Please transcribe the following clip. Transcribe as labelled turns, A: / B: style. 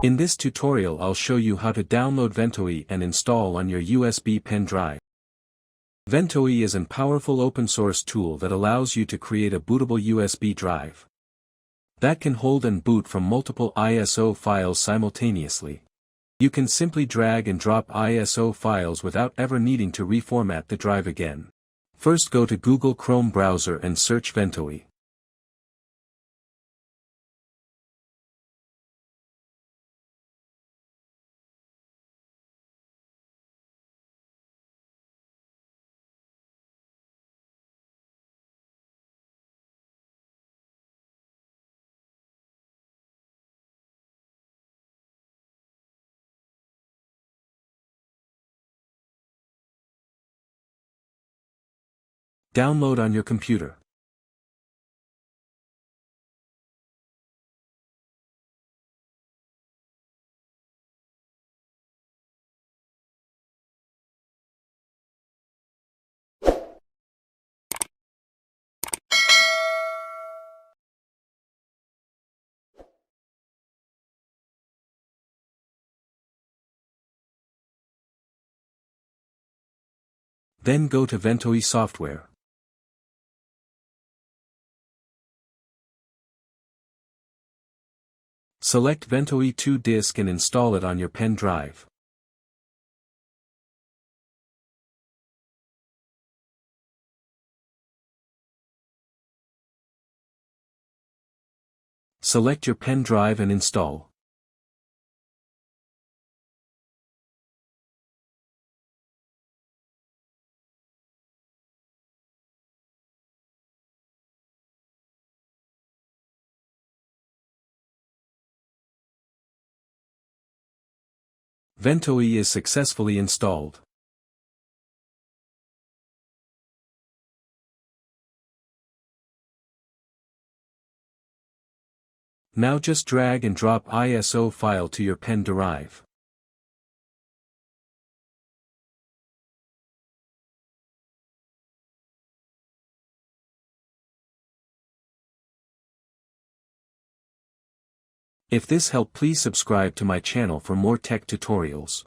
A: In this tutorial I'll show you how to download Ventoy and install on your USB pen drive. Ventoy is a powerful open source tool that allows you to create a bootable USB drive that can hold and boot from multiple ISO files simultaneously. You can simply drag and drop ISO files without ever needing to reformat the drive again. First, go to Google Chrome browser and search Ventoy. Download on your computer. Then go to Ventoy software. Select Ventoy 2 disk and install it on your pen drive. Select your pen drive and install. Ventoy is successfully installed. Now just drag and drop ISO file to your pen drive. If this helped, please subscribe to my channel for more tech tutorials.